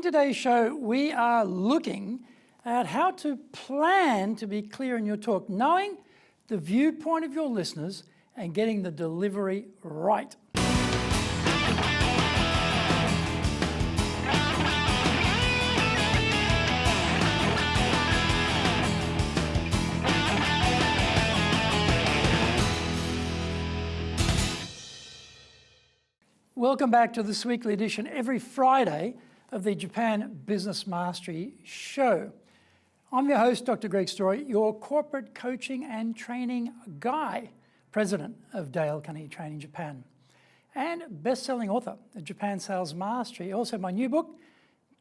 today's show, we are looking at how to plan to be clear in your talk, knowing the viewpoint of your listeners and getting the delivery right. Welcome back to this weekly edition every Friday of the Japan Business Mastery Show. I'm your host, Dr. Greg Story, your corporate coaching and training guy, president of Dale Carnegie Training Japan, and best-selling author of Japan Sales Mastery. Also my new book,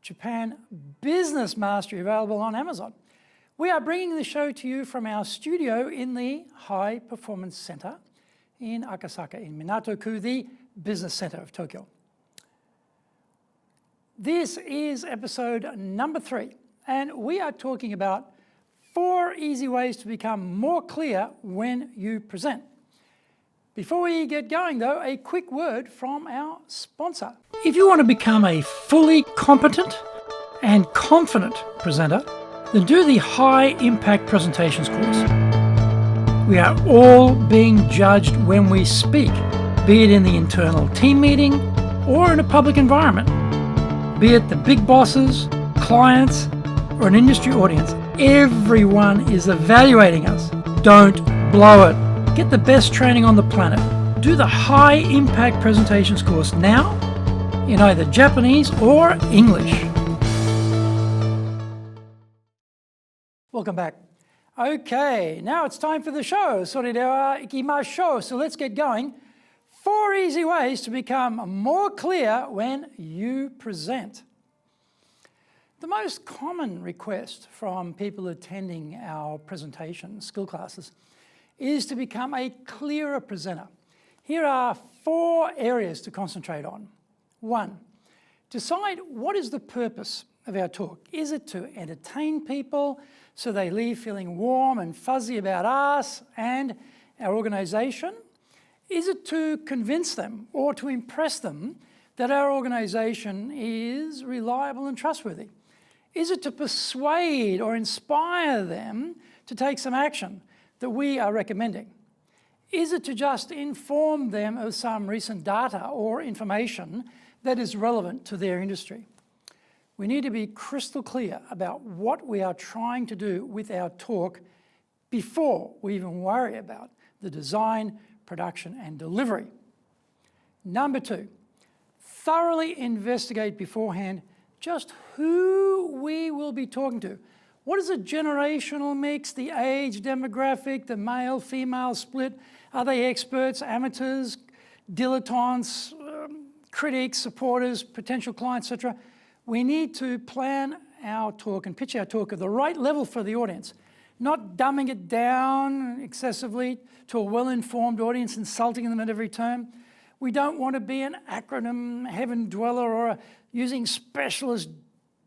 Japan Business Mastery, available on Amazon. We are bringing the show to you from our studio in the High Performance Center in Akasaka, in Minato-ku, the business center of Tokyo. This is episode number 3, and we are talking about 4 easy ways to become more clear when you present. Before we get going though, a quick word from our sponsor. If you want to become a fully competent and confident presenter, then do the High Impact Presentations course. We are all being judged when we speak, be it in the internal team meeting or in a public environment, be it the big bosses, clients, or an industry audience. Everyone is evaluating us. Don't blow it. Get the best training on the planet. Do the High Impact Presentations course now in either Japanese or English. Welcome back. Okay, now it's time for the show. Soredewa, ikimasho. So let's get going. 4 easy ways to become more clear when you present. The most common request from people attending our presentation skill classes is to become a clearer presenter. Here are 4 areas to concentrate on. 1, decide what is the purpose of our talk. Is it to entertain people so they leave feeling warm and fuzzy about us and our organization? Is it to convince them or to impress them that our organization is reliable and trustworthy? Is it to persuade or inspire them to take some action that we are recommending? Is it to just inform them of some recent data or information that is relevant to their industry? We need to be crystal clear about what we are trying to do with our talk before we even worry about the design, production, and delivery. Number 2, thoroughly investigate beforehand just who we will be talking to. What is the generational mix, the age demographic, the male-female split? Are they experts, amateurs, dilettantes, critics, supporters, potential clients, etc.? We need to plan our talk and pitch our talk at the right level for the audience, not dumbing it down excessively to a well-informed audience, insulting them at every turn. We don't want to be an acronym heaven dweller or using specialist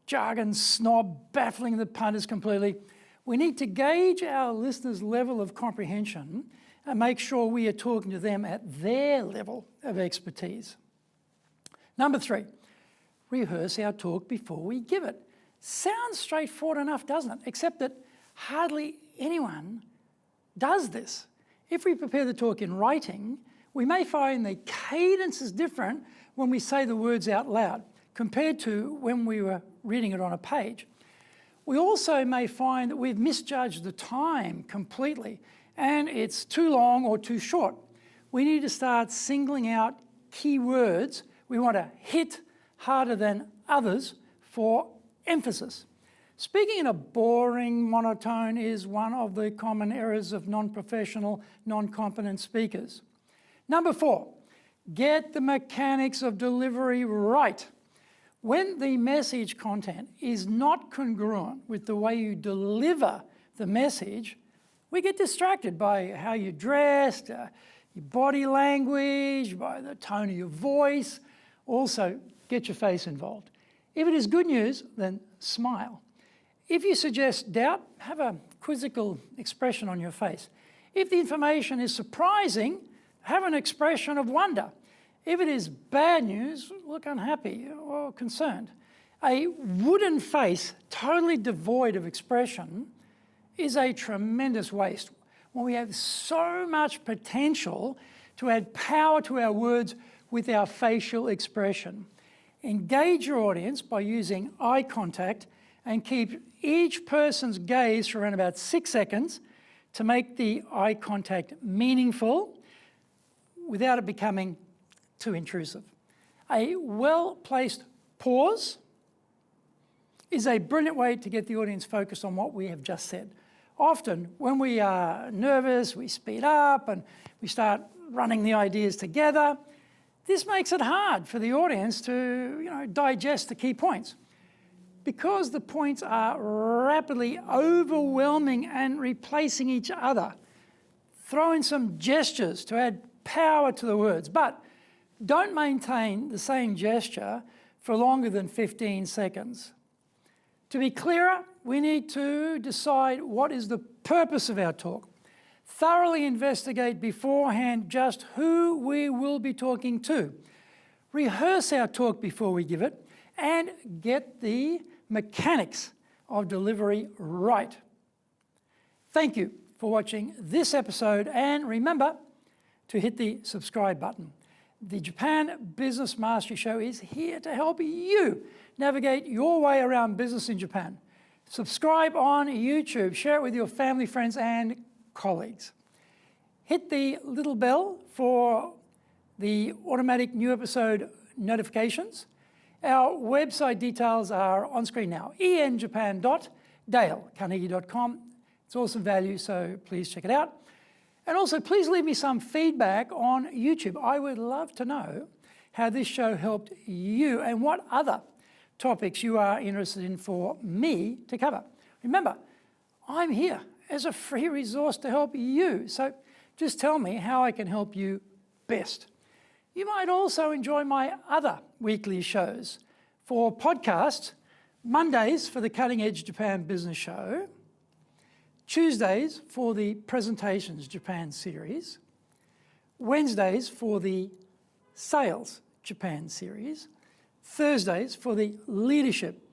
jargon snob, baffling the punters completely. We need to gauge our listeners' level of comprehension and make sure we are talking to them at their level of expertise. Number 3, rehearse our talk before we give it. Sounds straightforward enough, doesn't it? Except that hardly anyone does this. If we prepare the talk in writing, we may find the cadence is different when we say the words out loud compared to when we were reading it on a page. We also may find that we've misjudged the time completely and it's too long or too short. We need to start singling out key words we want to hit harder than others for emphasis. Speaking in a boring monotone is one of the common errors of non-professional, non-competent speakers. Number 4, get the mechanics of delivery right. When the message content is not congruent with the way you deliver the message, we get distracted by how you're dressed, your body language, by the tone of your voice. Also, get your face involved. If it is good news, then smile. If you suggest doubt, have a quizzical expression on your face. If the information is surprising, have an expression of wonder. If it is bad news, look unhappy or concerned. A wooden face, totally devoid of expression, is a tremendous waste when we have so much potential to add power to our words with our facial expression. Engage your audience by using eye contact and keep each person's gaze for around about 6 seconds to make the eye contact meaningful without it becoming too intrusive. A well-placed pause is a brilliant way to get the audience focused on what we have just said. Often, when we are nervous, we speed up and we start running the ideas together. This makes it hard for the audience to digest the key points. Because the points are rapidly overwhelming and replacing each other, throw in some gestures to add power to the words, but don't maintain the same gesture for longer than 15 seconds. To be clearer, we need to decide what is the purpose of our talk. Thoroughly investigate beforehand just who we will be talking to. Rehearse our talk before we give it, and get the mechanics of delivery right. Thank you for watching this episode, and remember to hit the subscribe button. The Japan Business Mastery Show is here to help you navigate your way around business in Japan. Subscribe on YouTube, share it with your family, friends, and colleagues. Hit the little bell for the automatic new episode notifications. Our website details are on screen now, enjapan.dalecarnegie.com. It's awesome value, so please check it out. And also, please leave me some feedback on YouTube. I would love to know how this show helped you and what other topics you are interested in for me to cover. Remember, I'm here as a free resource to help you, so just tell me how I can help you best. You might also enjoy my other weekly shows. For podcasts, Mondays for the Cutting Edge Japan Business Show, Tuesdays for the Presentations Japan series, Wednesdays for the Sales Japan series, Thursdays for the Leadership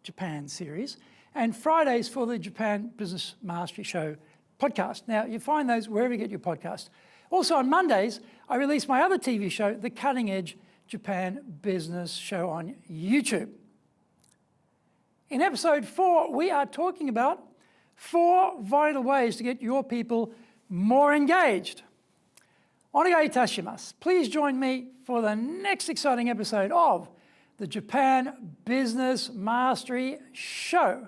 Japan series, and Fridays for the Japan Business Mastery Show podcast. Now, you find those wherever you get your podcast. Also on Mondays, I release my other TV show, The Cutting Edge Japan Business Show on YouTube. In episode 4, we are talking about 4 vital ways to get your people more engaged. Onegai itashimasu. Please join me for the next exciting episode of the Japan Business Mastery Show.